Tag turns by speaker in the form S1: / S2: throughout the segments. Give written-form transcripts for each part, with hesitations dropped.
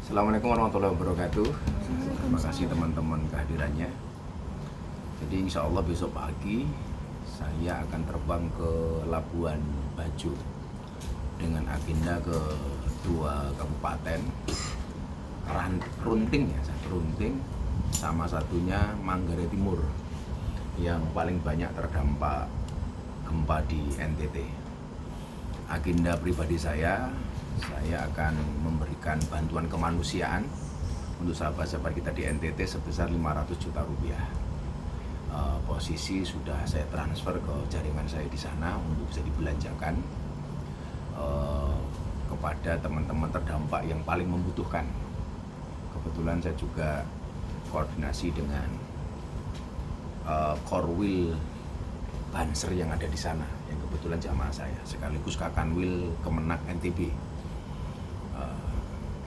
S1: Assalamualaikum warahmatullahi wabarakatuh. Terima kasih teman-teman kehadirannya. Jadi insya Allah besok pagi saya akan terbang ke Labuan Bajo dengan agenda ke dua kabupaten, Runting ya, Runting sama satunya Manggarai Timur yang paling banyak terdampak gempa di NTT. Agenda pribadi saya akan memberikan bantuan kemanusiaan untuk sahabat-sahabat kita di NTT sebesar 500 juta rupiah. Posisi sudah saya transfer ke jaringan saya di sana untuk bisa dibelanjakan kepada teman-teman terdampak yang paling membutuhkan. Kebetulan saya juga koordinasi dengan Korwil Banser yang ada di sana, yang kebetulan jamaah saya, sekaligus Kakanwil Kemenak NTB.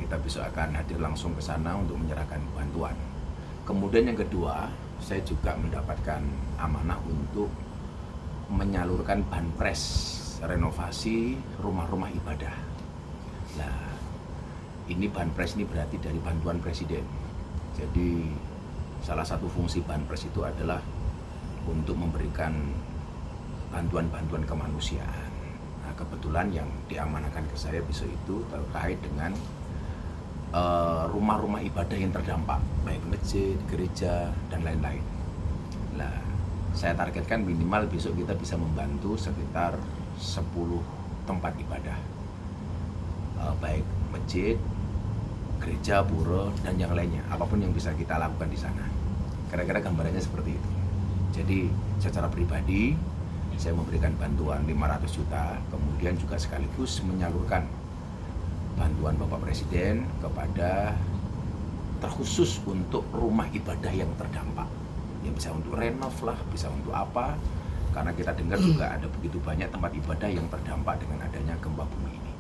S1: Kita besok akan hadir langsung ke sana untuk menyerahkan bantuan. Kemudian yang kedua, saya juga mendapatkan amanah untuk menyalurkan banpres renovasi rumah-rumah ibadah. Nah, ini banpres ini berarti dari bantuan presiden. Jadi salah satu fungsi banpres itu adalah untuk memberikan bantuan-bantuan kemanusiaan. Nah, kebetulan yang diamanahkan ke saya besok itu terkait dengan rumah-rumah ibadah yang terdampak, baik masjid, gereja, dan lain-lain. Nah, saya targetkan minimal besok kita bisa membantu sekitar 10 tempat ibadah, baik masjid, gereja, pura, dan yang lainnya, apapun yang bisa kita lakukan di sana. Kira-kira gambarannya seperti itu. Jadi secara pribadi saya memberikan bantuan 500 juta, kemudian juga sekaligus menyalurkan bantuan Bapak Presiden kepada terkhusus untuk rumah ibadah yang terdampak. Yang bisa untuk renov lah, bisa untuk apa, karena kita dengar juga ada begitu banyak tempat ibadah yang terdampak dengan adanya gempa bumi ini.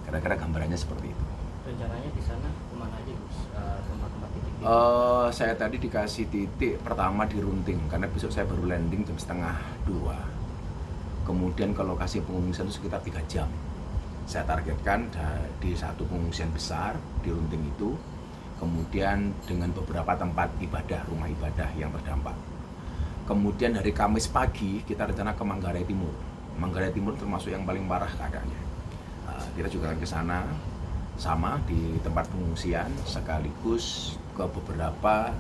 S1: Kira-kira gambarannya seperti itu.
S2: Rencananya di sana kemana aja Gus? Tempat-tempat titik?
S1: Saya tadi dikasih titik pertama di Runting, karena besok saya baru landing jam 1:30. Kemudian ke lokasi pengungsian itu sekitar 3 jam. Saya targetkan di satu pengungsian besar di Runting itu, kemudian dengan beberapa tempat ibadah, rumah ibadah yang terdampak. Kemudian dari Kamis pagi kita rencana ke Manggarai Timur. Manggarai Timur termasuk yang paling parah keadaannya. Kita juga akan ke sana, sama di tempat pengungsian, sekaligus ke beberapa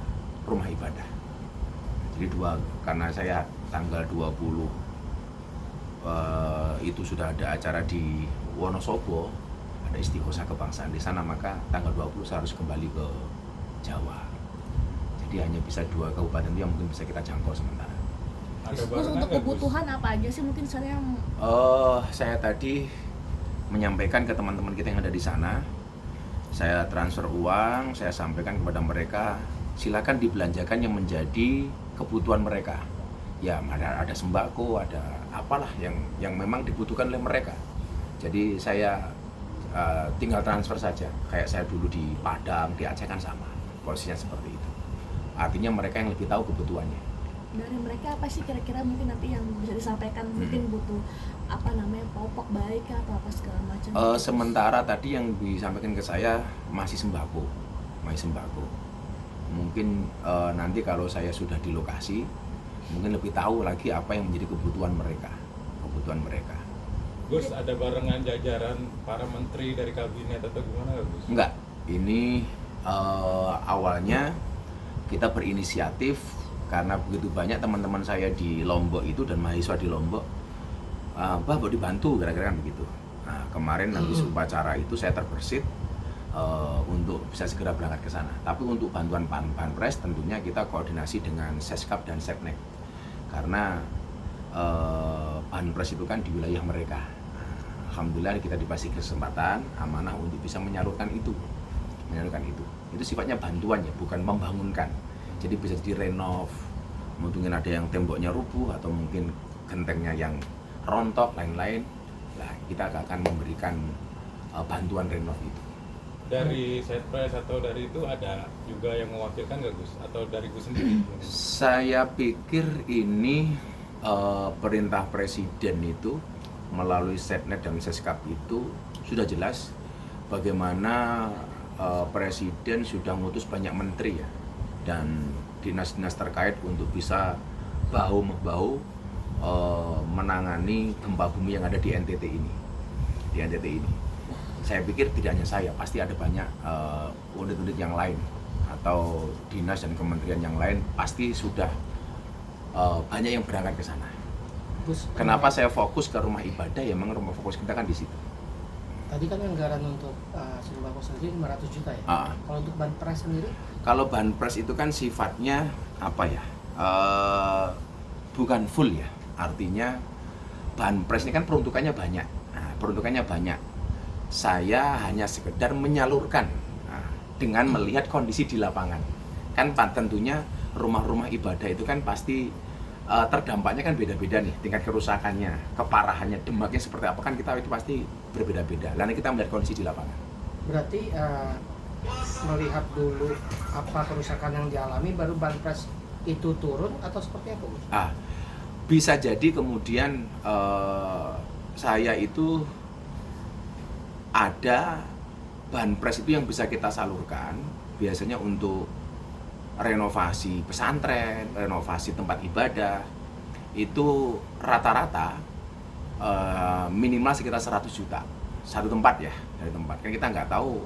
S1: rumah ibadah. Jadi karena saya tanggal 20 itu sudah ada acara di Wonosobo, ada istighosah kebangsaan di sana, maka tanggal 20 saya harus kembali ke Jawa. Jadi hanya bisa 2 kabupaten itu yang mungkin bisa kita jangkau sementara.
S3: Terus untuk kebutuhan apa aja sih mungkin saya
S1: tadi menyampaikan ke teman-teman kita yang ada di sana, saya transfer uang, saya sampaikan kepada mereka, silakan dibelanjakan yang menjadi kebutuhan mereka. Ya, ada sembako, ada apalah yang memang dibutuhkan oleh mereka. Jadi saya tinggal transfer saja, kayak saya dulu di Padang, di Aceh kan sama, posisinya seperti itu. Artinya mereka yang lebih tahu kebutuhannya.
S3: dari mereka apa sih kira-kira mungkin nanti yang bisa disampaikan, mungkin butuh popok baik atau apa segala macam?
S1: Sementara tadi yang disampaikan ke saya masih sembako. Mungkin nanti kalau saya sudah di lokasi, mungkin lebih tahu lagi apa yang menjadi kebutuhan mereka.
S4: Gus, ada barengan jajaran para menteri dari kabinet atau gimana Gus?
S1: Enggak, ini awalnya kita berinisiatif karena begitu banyak teman-teman saya di Lombok itu dan mahasiswa di Lombok, Mbak mau dibantu, kira-kira kan begitu. Nah, kemarin habis upacara itu saya terbersit untuk bisa segera berangkat ke sana. Tapi untuk bantuan banpres tentunya kita koordinasi dengan Seskap dan Seknek, karena banpres itu kan di wilayah mereka. Alhamdulillah kita dikasih kesempatan amanah untuk bisa menyalurkan itu. Itu sifatnya bantuan ya, bukan membangunkan. Jadi bisa direnov, mungkin ada yang temboknya rubuh atau mungkin gentengnya yang rontok, lain-lain. Nah, kita akan memberikan bantuan renov itu.
S4: Dari Setpres atau dari itu ada juga yang mewakilkan nggak Gus? Atau dari Gus sendiri?
S1: Saya pikir ini perintah presiden itu melalui Setnek dan Seskap itu sudah jelas bagaimana Presiden sudah ngutus banyak menteri ya dan dinas-dinas terkait untuk bisa bahu-membahu menangani gempa bumi yang ada di NTT ini. Saya pikir tidak hanya saya, pasti ada banyak unit-unit yang lain atau dinas dan kementerian yang lain pasti sudah banyak yang berangkat ke sana.
S2: Gus,
S1: Kenapa saya fokus ke rumah ibadah? Ya memang rumah fokus kita kan di situ.
S2: tadi kan anggaran untuk sembako sendiri 500 juta ya.
S1: Ah.
S2: Kalau untuk banpres sendiri
S1: Kalau banpres itu kan sifatnya apa ya? Bukan full ya. Artinya banpres ini kan peruntukannya banyak. Nah, peruntukannya banyak. Saya hanya sekedar menyalurkan dengan melihat kondisi di lapangan. Kan tentunya rumah-rumah ibadah itu kan pasti terdampaknya kan beda-beda nih, tingkat kerusakannya, keparahannya, dampaknya seperti apa kan kita itu pasti berbeda-beda. Lalu kita melihat kondisi di lapangan.
S2: berarti melihat dulu apa kerusakan yang dialami baru banpres itu turun atau seperti apa, Gus?
S1: Bisa jadi kemudian saya itu ada banpres itu yang bisa kita salurkan biasanya untuk renovasi pesantren, renovasi tempat ibadah itu rata-rata minimal sekitar 100 juta satu tempat ya, dari tempat kan kita nggak tahu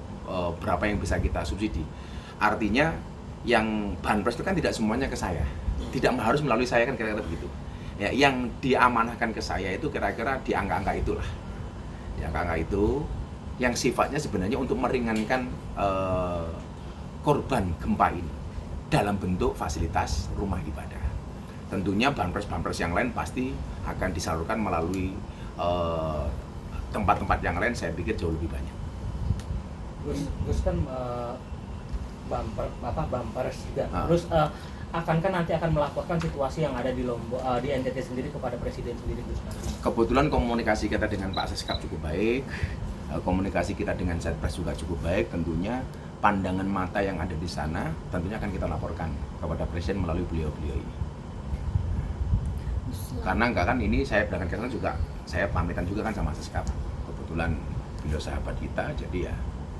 S1: berapa yang bisa kita subsidi. Artinya yang banpres itu kan tidak semuanya ke saya, tidak harus melalui saya kan kira-kira begitu ya. Yang diamanahkan ke saya itu kira-kira di angka-angka itulah, di angka-angka itu yang sifatnya sebenarnya untuk meringankan korban gempa ini dalam bentuk fasilitas rumah ibadah. Tentunya banpres-banpres yang lain pasti akan disalurkan melalui tempat-tempat yang lain, saya pikir jauh lebih banyak.
S2: Gus kan banpres juga. Terus akankah nanti akan melaporkan situasi yang ada di Lombok di NTT sendiri kepada Presiden sendiri, Gus?
S1: Kebetulan komunikasi kita dengan Pak Seskap cukup baik, komunikasi kita dengan Setpres juga cukup baik. Tentunya pandangan mata yang ada di sana tentunya akan kita laporkan kepada Presiden melalui beliau-beliau ini. Karena enggak kan ini saya berangkat ke sana juga, saya pamitan juga kan sama Seskap. Kebetulan beliau sahabat kita, jadi ya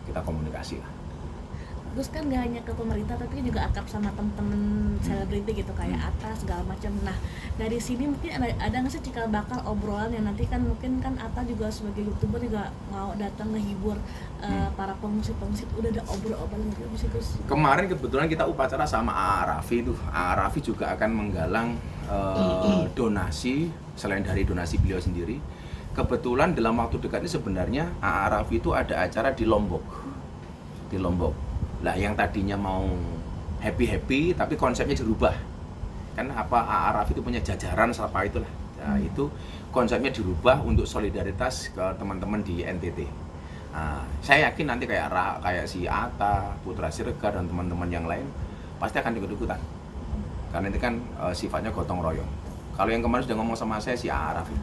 S1: kita komunikasi lah.
S3: Gus kan nggak hanya ke pemerintah tapi juga akrab sama temen-temen selebriti gitu kayak Atta segala macam. Nah dari sini mungkin ada nggak sih cikal bakal obrolan yang nanti kan mungkin kan Atta juga sebagai youtuber juga mau datang ngehibur para pengungsi udah ada obrolan gitu sih Gus.
S1: Kemarin kebetulan kita upacara sama A.A. Raffi tuh. A.A. Raffi juga akan menggalang donasi selain dari donasi beliau sendiri. Kebetulan dalam waktu dekat ini sebenarnya A.A. Raffi itu ada acara di Lombok. Lah yang tadinya mau happy tapi konsepnya dirubah. Kan apa A.A. Raffi itu punya jajaran apa itulah. Nah, itu konsepnya dirubah untuk solidaritas ke teman-teman di NTT. Nah, saya yakin nanti kayak si Atta, Putra Siregar dan teman-teman yang lain pasti akan ikut-ikutan. Karena ini kan sifatnya gotong royong. Kalau yang kemarin sudah ngomong sama saya si A.A. Raffi.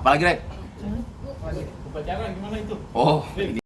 S1: Apalagi Rek?
S4: Upacara gimana itu?
S1: Oh, ini